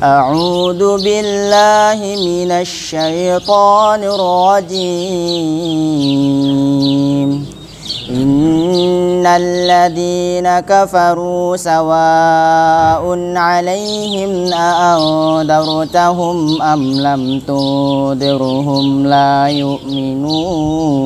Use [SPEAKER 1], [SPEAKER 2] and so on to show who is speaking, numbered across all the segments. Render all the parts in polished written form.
[SPEAKER 1] أعوذ بالله من الشيطان الرجيم إن الذين كفروا سواء عليهم أأنذرتهم أم لم تنذرهم لا يؤمنون.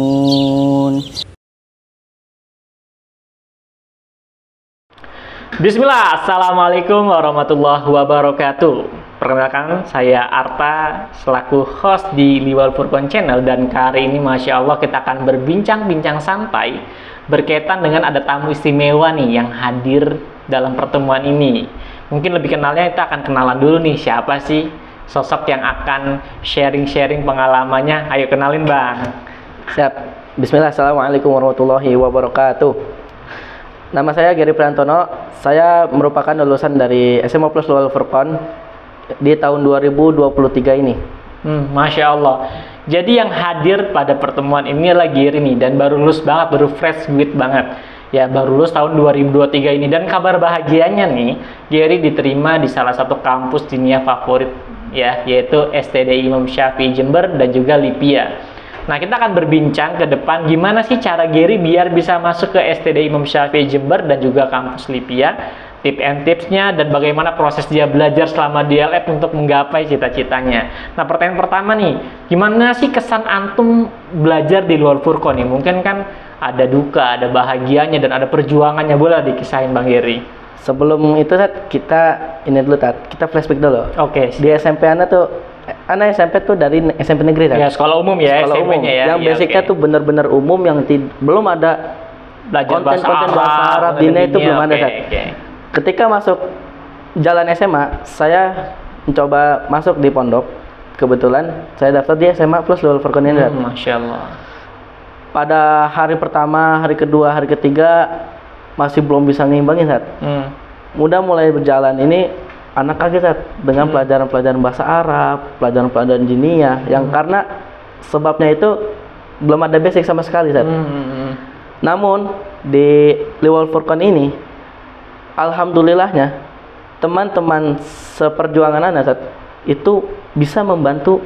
[SPEAKER 2] Bismillah, Assalamualaikum warahmatullahi wabarakatuh. Perkenalkan, saya Arta selaku host di Liwal Furqan Channel, dan kali ini Masya Allah kita akan berbincang-bincang santai berkaitan dengan ada tamu istimewa nih yang hadir dalam pertemuan ini. Mungkin lebih kenalnya kita akan kenalan dulu nih, siapa sih sosok yang akan sharing-sharing pengalamannya. Ayo kenalin Bang.
[SPEAKER 3] Siap. Bismillah, Assalamualaikum warahmatullahi wabarakatuh. Nama saya Gary Priantono. Saya merupakan lulusan dari SMA Plus Liwal Furqan di tahun 2023 ini.
[SPEAKER 2] Masya Allah. Jadi yang hadir pada pertemuan ini adalah Gary nih, dan baru lulus banget, baru fresh graduate banget. Ya, baru lulus tahun 2023 ini, dan kabar bahagianya nih, Gary diterima di salah satu kampus dunia favorit ya, yaitu STD Imam Syafi'i Jember dan juga Lipia. Nah, kita akan berbincang ke depan gimana sih cara Gary biar bisa masuk ke STD Imam Syafi'i Jember dan juga kampus Lipia, tip and tipsnya, dan bagaimana proses dia belajar selama di LF untuk menggapai cita-citanya. Nah, pertanyaan pertama nih, gimana sih kesan antum belajar di Liwal Furqan nih? Mungkin kan ada duka, ada bahagianya, dan ada perjuangannya. Boleh dikisahin Bang Gary?
[SPEAKER 3] Sebelum itu kita ini dulu kita flashback dulu.
[SPEAKER 2] Oke.
[SPEAKER 3] Di SMP Anak SMP tuh dari SMP negeri kan?
[SPEAKER 2] Ya, sekolah umum ya,
[SPEAKER 3] sekolah umum.
[SPEAKER 2] SMP-nya ya.
[SPEAKER 3] Yang basicnya tuh benar-benar umum, yang belum ada konten-konten bahasa Arab dini itu belum ada. Ketika masuk jalan SMA, saya mencoba masuk di pondok. Kebetulan saya daftar di SMA Plus Liwal Furqan ini.
[SPEAKER 2] Masya Allah.
[SPEAKER 3] Pada hari pertama, hari kedua, hari ketiga masih belum bisa ngimbangin Udah mulai berjalan ini, anak kaget dengan pelajaran-pelajaran bahasa Arab, pelajaran-pelajaran diniyah, yang karena sebabnya itu belum ada basic sama sekali Namun di Liwal Furqan ini, alhamdulillahnya teman-teman seperjuangan anak itu bisa membantu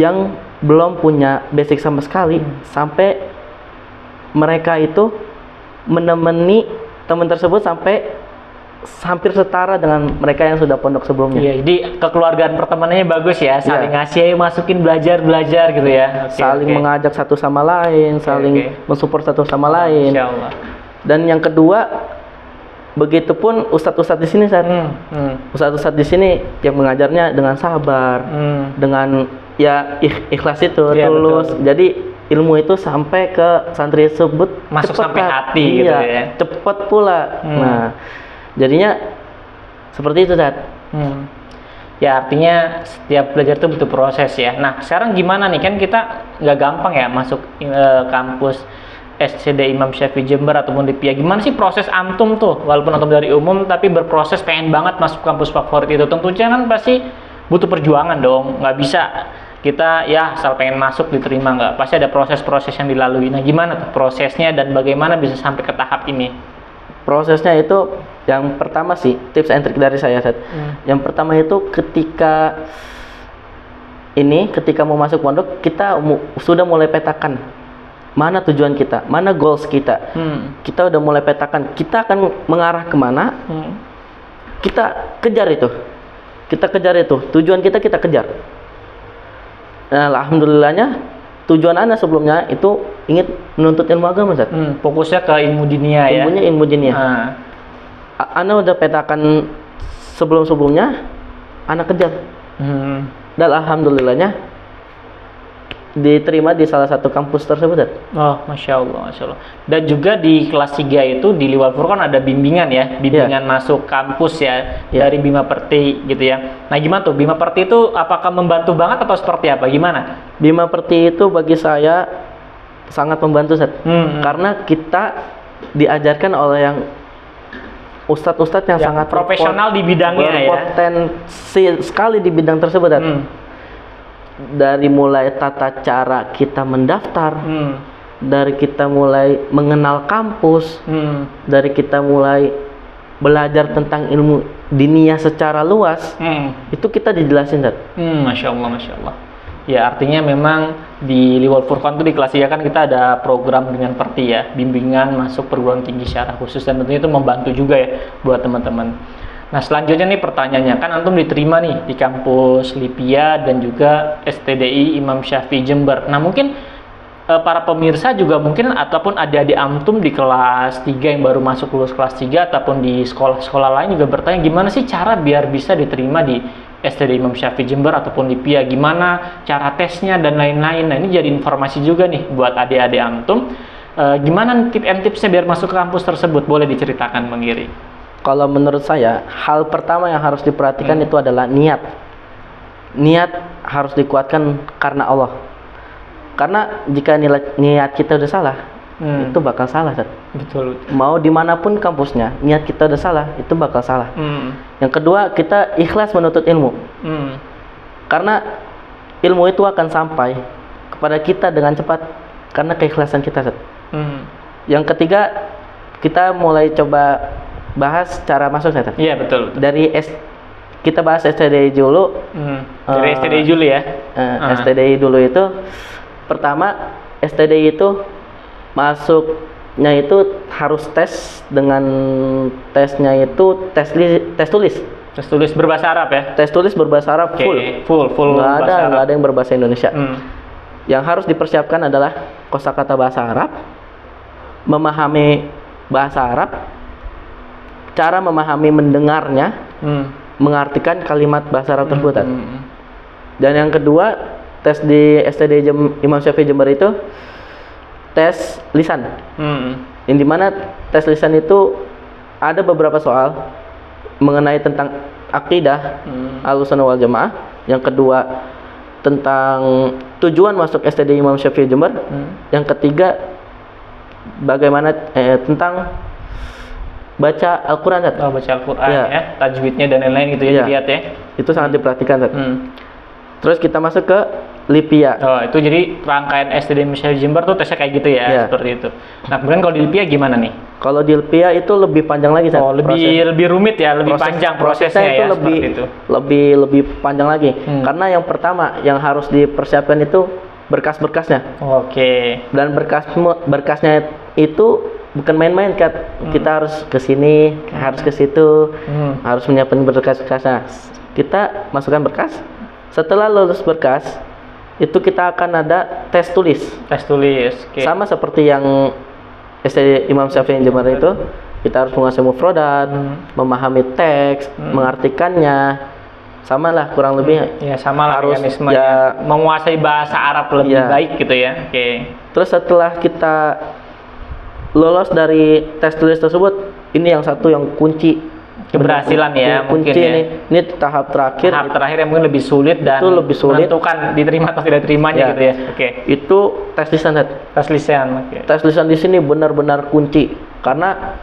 [SPEAKER 3] yang belum punya basic sama sekali, sampai mereka itu menemani teman tersebut sampai hampir setara dengan mereka yang sudah pondok sebelumnya.
[SPEAKER 2] Iya, jadi kekeluargaan pertemanannya bagus ya, saling ngasih, ayo masukin belajar gitu ya.
[SPEAKER 3] Saling mengajak satu sama lain, saling mensupport satu sama lain.
[SPEAKER 2] Insya Allah.
[SPEAKER 3] Dan yang kedua, begitupun ustadz-ustadz di sini ustadz-ustadz di sini yang mengajarnya dengan sabar, dengan ikhlas itu, tulus. Betul. Jadi ilmu itu sampai ke santri tersebut
[SPEAKER 2] masuk
[SPEAKER 3] cepet,
[SPEAKER 2] sampai hati gitu ya.
[SPEAKER 3] Cepat pula. Nah, jadinya seperti itu
[SPEAKER 2] Ya, artinya setiap belajar itu butuh proses ya. Nah, sekarang gimana nih, kan kita nggak gampang ya masuk kampus STD Imam Syafi'i Jember ataupun Lipia. Gimana sih proses antum tuh, walaupun antum dari umum tapi berproses pengen banget masuk kampus favorit itu? Tentunya kan pasti butuh perjuangan dong, nggak bisa kita ya asal pengen masuk diterima, nggak, pasti ada proses-proses yang dilalui. Nah, gimana tuh prosesnya dan bagaimana bisa sampai ke tahap ini?
[SPEAKER 3] Prosesnya itu, yang pertama sih tips and trick dari saya yang pertama itu ketika mau masuk pondok, kita sudah mulai petakan mana tujuan kita, mana goals kita. Kita udah mulai petakan kita akan mengarah kemana. Kita kejar itu tujuan kita kejar. Nah, alhamdulillahnya tujuan Anda sebelumnya itu ingin menuntut ilmu agama,
[SPEAKER 2] fokusnya ke ilmu dunia ya.
[SPEAKER 3] Ilmu dunia. Anda udah petakan sebelumnya, Anda kejar. Dan alhamdulillahnya diterima di salah satu kampus tersebut.
[SPEAKER 2] Oh, Masya Allah, Masya Allah. Dan juga di kelas 3 itu di Liwal Furqan ada bimbingan ya, masuk kampus ya, dari Bima Perti gitu ya. Nah, gimana tuh Bima Perti itu, apakah membantu banget atau seperti apa, gimana?
[SPEAKER 3] Bima Perti itu bagi saya sangat membantu karena kita diajarkan oleh yang ustadz-ustadz yang sangat
[SPEAKER 2] profesional di bidangnya ya,
[SPEAKER 3] berpotensi sekali di bidang tersebut. Dari mulai tata cara kita mendaftar, dari kita mulai mengenal kampus, dari kita mulai belajar tentang ilmu diniyah secara luas, itu kita dijelasin, Zat.
[SPEAKER 2] Masya Allah, Masya Allah. Ya, artinya memang di Liwal Furqan itu di kelas 3 kan kita ada program dengan Perti ya, bimbingan masuk perguruan tinggi secara khusus, dan tentunya itu membantu juga ya buat teman-teman. Nah, selanjutnya nih pertanyaannya, kan antum diterima nih di kampus Lipia dan juga STDI Imam Syafi'i Jember. Nah, mungkin para pemirsa juga mungkin ataupun adik-adik antum di kelas 3 yang baru masuk lulus kelas 3 ataupun di sekolah-sekolah lain juga bertanya gimana sih cara biar bisa diterima di STDI Imam Syafi'i Jember ataupun Lipia, gimana cara tesnya dan lain-lain. Nah, ini jadi informasi juga nih buat adik-adik antum. Gimana tip and tipsnya biar masuk ke kampus tersebut? Boleh diceritakan, Bang Giri?
[SPEAKER 3] Kalau menurut saya, hal pertama yang harus diperhatikan itu adalah niat. Niat harus dikuatkan karena Allah. Karena jika niat kita udah salah, itu bakal salah, Sat.
[SPEAKER 2] Betul.
[SPEAKER 3] Mau dimanapun kampusnya, niat kita udah salah, itu bakal salah. Yang kedua, kita ikhlas menuntut ilmu. Karena ilmu itu akan sampai kepada kita dengan cepat karena keikhlasan kita, Sat. Yang ketiga, kita mulai coba bahas cara masuk, Sat.
[SPEAKER 2] Iya, betul.
[SPEAKER 3] Kita bahas STDI dulu.
[SPEAKER 2] Dari STDI dulu ya.
[SPEAKER 3] STDI dulu itu pertama, STDI itu masuknya itu harus tes, dengan tesnya itu tes tulis.
[SPEAKER 2] Tes tulis berbahasa Arab ya?
[SPEAKER 3] Tes tulis berbahasa Arab full. Nggak ada yang berbahasa Indonesia. Yang harus dipersiapkan adalah kosakata bahasa Arab, memahami bahasa Arab, cara memahami mendengarnya, mengartikan kalimat bahasa Arab tersebut. Dan yang kedua, tes di STDI Imam Syafi'i Jember itu tes lisan. Yang dimana tes lisan itu ada beberapa soal mengenai tentang akidah Ahlussunnah wal Jamaah. Yang kedua tentang tujuan masuk STDI Imam Syafi'i Jember. Yang ketiga bagaimana tentang baca Al-Quran.
[SPEAKER 2] Baca Al-Quran ya, tajwidnya dan lain-lain gitu ya, dilihat ya.
[SPEAKER 3] Itu sangat diperhatikan. Terus kita masuk ke Lipia.
[SPEAKER 2] Oh, itu jadi rangkaian STDI Imam Syafi'i Jember tuh tesnya kayak gitu ya, seperti itu. Nah, kemudian kalau di Lipia gimana nih?
[SPEAKER 3] Kalau di Lipia itu lebih panjang lagi, Sat.
[SPEAKER 2] Oh, lebih rumit ya, lebih panjang prosesnya
[SPEAKER 3] itu
[SPEAKER 2] ya,
[SPEAKER 3] lebih panjang lagi. Karena yang pertama yang harus dipersiapkan itu berkas-berkasnya.
[SPEAKER 2] Oke.
[SPEAKER 3] Dan berkasnya itu bukan main-main, Kat. Kita harus ke sini, harus ke situ, harus menyiapkan berkas-berkasnya. Kita masukkan berkas. Setelah lulus berkas, itu kita akan ada tes tulis.
[SPEAKER 2] Tes tulis.
[SPEAKER 3] Sama seperti yang STDI Imam Syafi'i Jember itu, kita harus menguasai mufradat, memahami teks, mengartikannya. Sama lah kurang lebih.
[SPEAKER 2] Ya, sama lah
[SPEAKER 3] harus
[SPEAKER 2] menguasai bahasa Arab lebih baik gitu ya.
[SPEAKER 3] Terus setelah kita lolos dari tes tulis tersebut, ini yang satu yang kunci
[SPEAKER 2] keberhasilan ya,
[SPEAKER 3] kunci
[SPEAKER 2] mungkin
[SPEAKER 3] ini tahap terakhir.
[SPEAKER 2] Tahap terakhir yang mungkin lebih sulit dan
[SPEAKER 3] itu lebih sulit
[SPEAKER 2] menentukan diterima atau tidak terimanya gitu ya.
[SPEAKER 3] Itu tes lisan.
[SPEAKER 2] Tes lisan.
[SPEAKER 3] Tes lisan di sini benar-benar kunci karena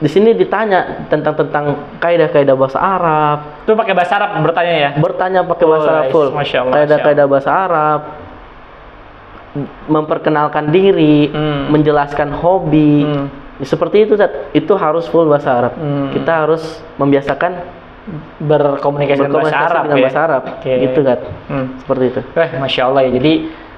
[SPEAKER 3] di sini ditanya tentang kaidah-kaidah bahasa Arab.
[SPEAKER 2] Itu pakai bahasa Arab bertanya ya?
[SPEAKER 3] Bertanya pakai bahasa Arab full. Kaidah-kaidah bahasa Arab, memperkenalkan diri, menjelaskan hobi. Seperti itu, Zat. Itu harus full bahasa Arab. Kita harus membiasakan
[SPEAKER 2] berkomunikasi dengan bahasa Arab.
[SPEAKER 3] Gitu, Zat. Seperti itu.
[SPEAKER 2] Masya Allah ya. Jadi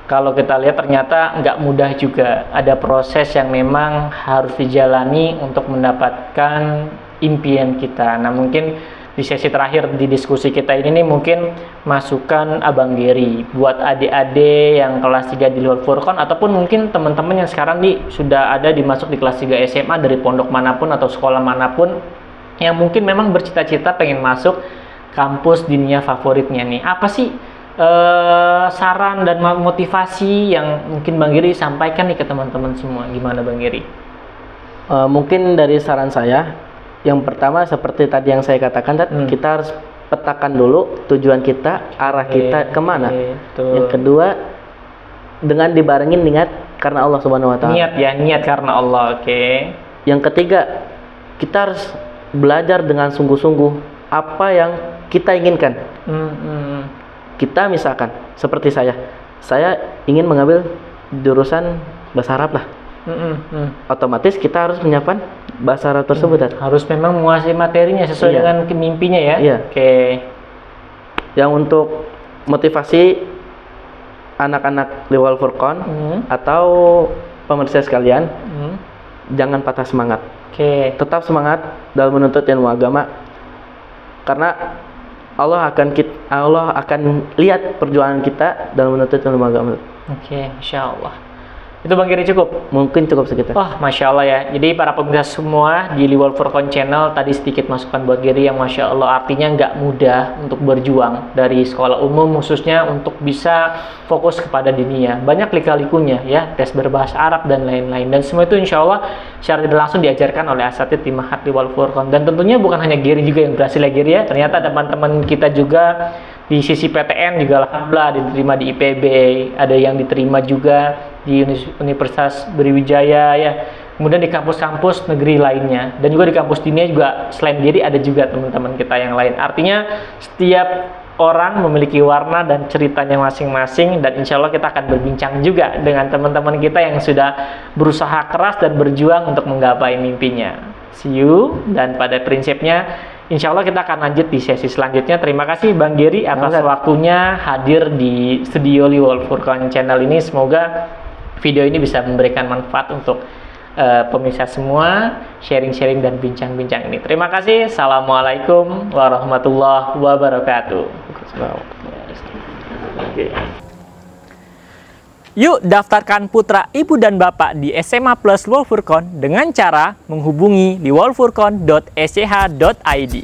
[SPEAKER 2] kalau kita lihat ternyata nggak mudah juga. Ada proses yang memang harus dijalani untuk mendapatkan impian kita. Nah, mungkin di sesi terakhir di diskusi kita ini nih mungkin masukan Abang Giri buat adik-adik yang kelas 3 di Liwal Furqan ataupun mungkin teman-teman yang sekarang nih sudah ada dimasuk di kelas 3 SMA dari pondok manapun atau sekolah manapun yang mungkin memang bercita-cita pengen masuk kampus diniyah favoritnya nih. Apa sih saran dan motivasi yang mungkin Bang Giri sampaikan nih ke teman-teman semua? Gimana Bang Giri?
[SPEAKER 3] Mungkin dari saran saya, yang pertama seperti tadi yang saya katakan, kita harus petakan dulu tujuan kita, arah kita kemana. Yang kedua, dengan dibarengin niat karena Allah Subhanahu Wa Taala.
[SPEAKER 2] Niat karena Allah.
[SPEAKER 3] Yang ketiga, kita harus belajar dengan sungguh-sungguh apa yang kita inginkan. Kita misalkan seperti saya ingin mengambil jurusan bahasa Arab lah. Otomatis kita harus menyiapkan bahasa Arab tersebut.
[SPEAKER 2] Harus memang menguasai materinya sesuai dengan mimpinya ya.
[SPEAKER 3] Iya.
[SPEAKER 2] Oke.
[SPEAKER 3] Yang untuk motivasi anak-anak Liwal Furqan atau pemirsa sekalian, jangan patah semangat.
[SPEAKER 2] Oke.
[SPEAKER 3] Tetap semangat dalam menuntut ilmu agama, karena Allah akan lihat perjuangan kita dalam menuntut ilmu agama.
[SPEAKER 2] Oke, Insya Allah. Itu Bang Giri cukup?
[SPEAKER 3] Mungkin cukup segitu.
[SPEAKER 2] Oh, Masya Allah ya. Jadi para pemirsa semua di Liwal Furqan Channel, tadi sedikit masukan buat Giri yang Masya Allah artinya nggak mudah untuk berjuang dari sekolah umum khususnya untuk bisa fokus kepada diniyah. Banyak lika-likunya ya, tes berbahasa Arab dan lain-lain. Dan semua itu Insya Allah secara tidak langsung diajarkan oleh asatidz di Ma'had Liwal Furqan. Dan tentunya bukan hanya Giri juga yang berhasil ya Giri ya. Ternyata teman-teman kita juga di sisi PTN juga alhamdulillah diterima di IPB, ada yang diterima juga di Universitas Brawijaya ya. Kemudian di kampus-kampus negeri lainnya dan juga di kampus dunia juga selain Giri ada juga teman-teman kita yang lain. Artinya setiap orang memiliki warna dan ceritanya masing-masing dan insya Allah kita akan berbincang juga dengan teman-teman kita yang sudah berusaha keras dan berjuang untuk menggapai mimpinya. See you, dan pada prinsipnya insya Allah kita akan lanjut di sesi selanjutnya. Terima kasih Bang Giri atas waktunya hadir di studio Liwal Furqan Channel ini. Semoga video ini bisa memberikan manfaat untuk pemirsa semua, sharing-sharing dan bincang-bincang ini. Terima kasih. Assalamualaikum warahmatullahi wabarakatuh. Yuk daftarkan putra, ibu, dan bapak di SMA Plus Liwal Furqan dengan cara menghubungi liwalfurqan.sch.id.